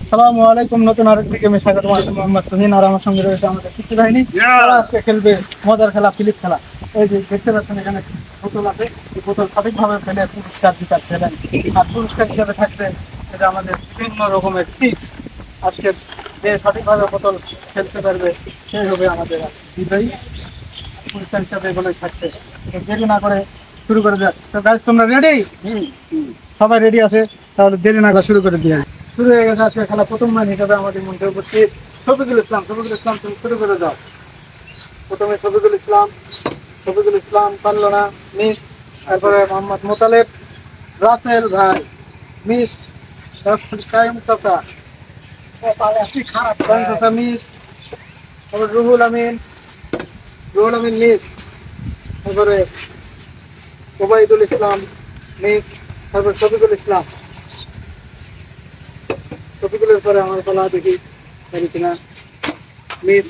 আসসালামু আলাইকুম, নতুন আরেকটি গেমে স্বাগতম। আমি মোহাম্মদ তুহিন, আর আমার সঙ্গে রয়েছে আমাদের কিছু বাহিনী। আজকে খেলবে মজার খেলা, ফিলিপ খেলা। এই যে দেখতে পাচ্ছেন এখানে বোতল আছে, এই বোতল সঠিকভাবে ফেলে পুরস্কার দিতে ফেলেন। আর পুরস্কার হিসেবে থাকবে এটা আমাদের বিভিন্ন রকমের টিপস। আজকে যে সঠিকভাবে বোতল খেলতে পারবে সেই হবে আমাদের বিজয়ী। পুরস্কার হিসাবে এগুলোই থাকছে। দেরি না করে শুরু করে দেয়। তো গাইস, তোমরা রেডি? সবাই রেডি আছে? তাহলে দেরি না করে শুরু করে দিয়ে শুরু হয়ে গেছে আজকে খেলা। প্রথম ম্যান হিসাবে আমাদের মধ্যে উপস্থিত শফিকুল ইসলাম। শফিকুল ইসলাম, তুমি শুরু করে দাও। প্রথমে শফিকুল ইসলাম পারলো না, মিস। তারপরে মোহাম্মদ মোতালেব, রাসেল ভাই মিস। কায়ুম চাচা মিস। তারপর রুহুল আমিন মিস। তারপরে ওবায়দুল ইসলাম মিস। তারপর শফিকুলের পরে আমার বলা দেখি পারি কিনা। মিস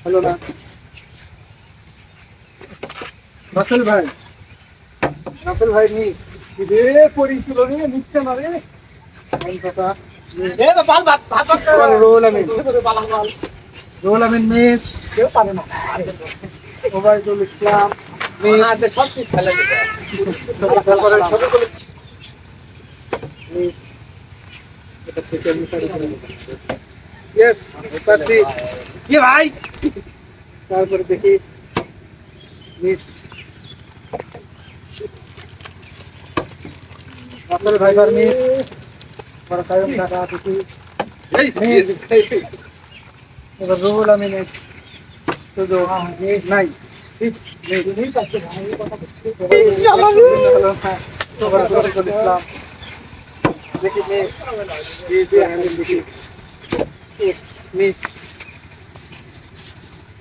হলো না। রাসেল ভাই মিস। পড়িয়েছিল রে, নিচ্ছে না রে। রুহুল আমিন মিস। কেউ পারে না। ওবায়দুল ইসলাম তারপরে দেখি মিস। রাসেল ভাইবার মিস। কায়ুম কাকা দেখি এবার রুহুল আমিনের সুযোগ নাই।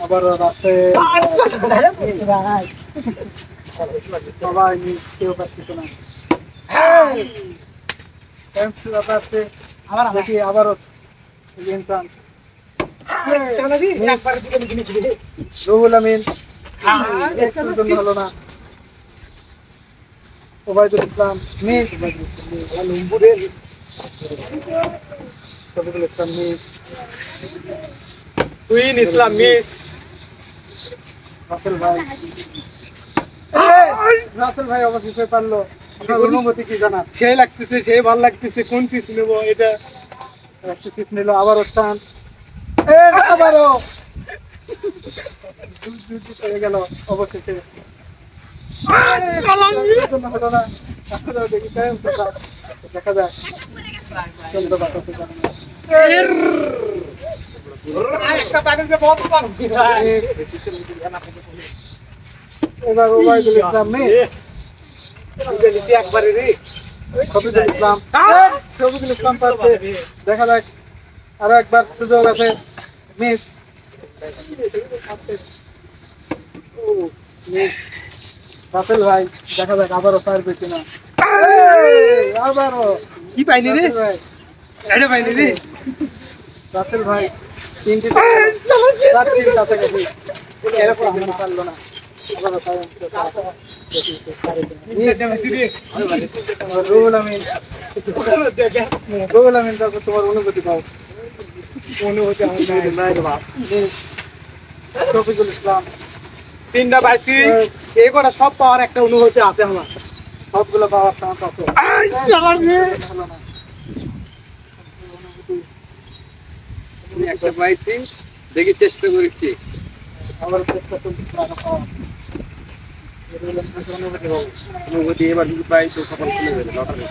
আবারও সবাই মিস, কেউ পাচ্ছি না। দেখি আবারও রুহুল আমিন হলো না। ওবায়দুল ইসলাম মিস। শফিকুল ইসলাম মিস। তুহিন ইসলাম মিস। রাসেল ভাই আবার কিছু পারলো। অনুমতি কি জানা? সেই লাগতেছে, সেই ভালো লাগতেছে। কোন সিট নেবো? এটা একটা সিট নিল। আবারও চান্স, আবারও হয়ে গেল অবশেষে। দেখা যাক এবার ওবায়দুল ইসলাম শফিকুল ইসলাম পারছে। দেখা যাক, আরো একবার সুযোগ আছে। মিস। রাসেল ভাই দেখা যাক আবারও পারবে কিনা। আবারও কি পাইনি রে, পাইনি রে। রাসেল ভাই তিনটি কাছাকাছি, পারলো না। রুহুল আমিন, তোমার অনুভূতি পাও। শফিকুল ইসলাম তিনটা পাইছি। এই কটা সব পাওয়ার একটা অনুভূতি আছে আমার। সবগুলো পাওয়ার চান্স আছে। একটা পাইছি, দেখি চেষ্টা করছি। আবার চেষ্টা করছি অনুভূতি। এবার যদি পাই তো সফল খুলে যাবে লটারি।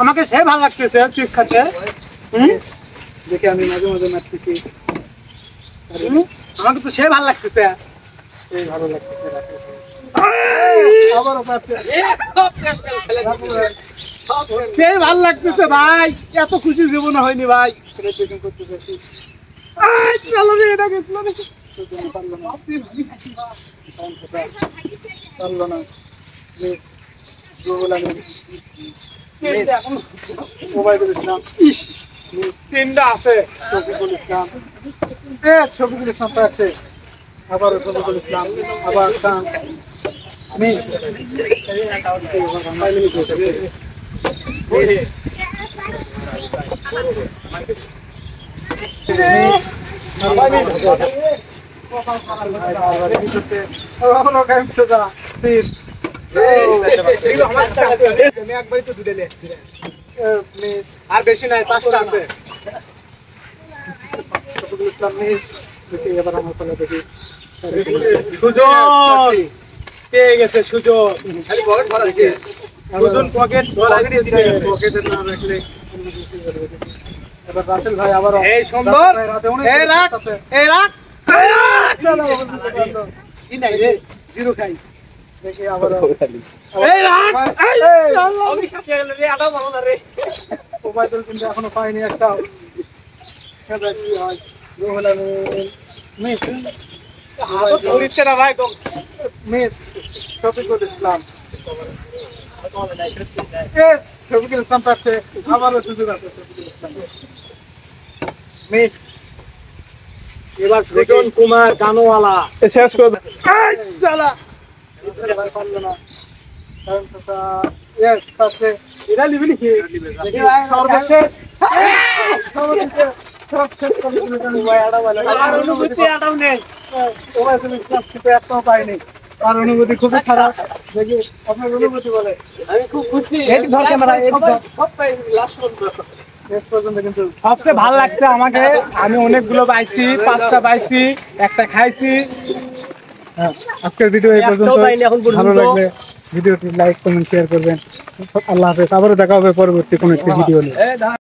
আমাকে সে ভালো লাগতেছে শিক্ষাতে। দেখে আমি মাঝে মাঝে মারতেছি। আমাকে তো সে ভালো লাগতেছে, ভালো লাগতেছে। ভালো লাগতেছে ভাই, এত খুশি জীবনে হয়নি ভাই। পারলো না। ওবায়দুল ইসলাম, তিনটা আছে। শফিকুল ইসলাম, শফিকুল ইসলাম তো আছে, আবার শফিকুল ইসলাম, আবার খান মিস, আর বেশি নাই, 5টা আছে। সুজন পেয়ে গেছে, সুজন সুজন পকেট ভরা দিয়েছে। এবার রাসেল ভাই আবার এই সুন্দর, এই রাখ, এই রাখ, কি নাই রে, জিরো খাই। দেখি আবার এই রাখ, আমি খাইয়ে গেল রে, আটা ভালো না রে। ওবায়দুল কিন্তু এখনো পাইনি একটা। খেলা কি হয়? রোহুল আমিন, মিস, হাত ধরিচ্ছে না ভাই তো। মিস, শফিকুল ইসলাম, শফিকুল ইসলাম পাচ্ছে, আবারও সুযোগ আছে শফিকুল ইসলাম, মিস। এবার সুজন কুমার কানোওয়ালা শেষ করে দাও। শালা পারলো না, কারণ সেটা ইয়েস পাচ্ছে। এরা লিবি নাকি? সর্বশেষ সবশেষ আর অনুভূতি আটাও নেই। ওবায়দুল ইসলাম কিন্তু একটাও পাইনি। তার অনুভূতি খুবই খারাপ। দেখি আপনার অনুভূতি বলে। আমি খুব খুশি। এই ধর ক্যামেরা, এই ধর। সবটাই লাস্ট পর্যন্ত। শেষ পর্যন্ত কিন্তু সবচেয়ে ভালো লাগছে আমাকে, আমি অনেকগুলো পাইছি, 5টা পাইছি, একটা খাইছি। আজকের ভিডিও এই পর্যন্ত। একটাও পাইনি এখন পর্যন্ত। ভালো লাগলে ভিডিওটি লাইক কমেন্ট শেয়ার করবেন। আল্লাহ হাফেজ। আবারও দেখা হবে পরবর্তী কোনো একটি ভিডিও নিয়ে।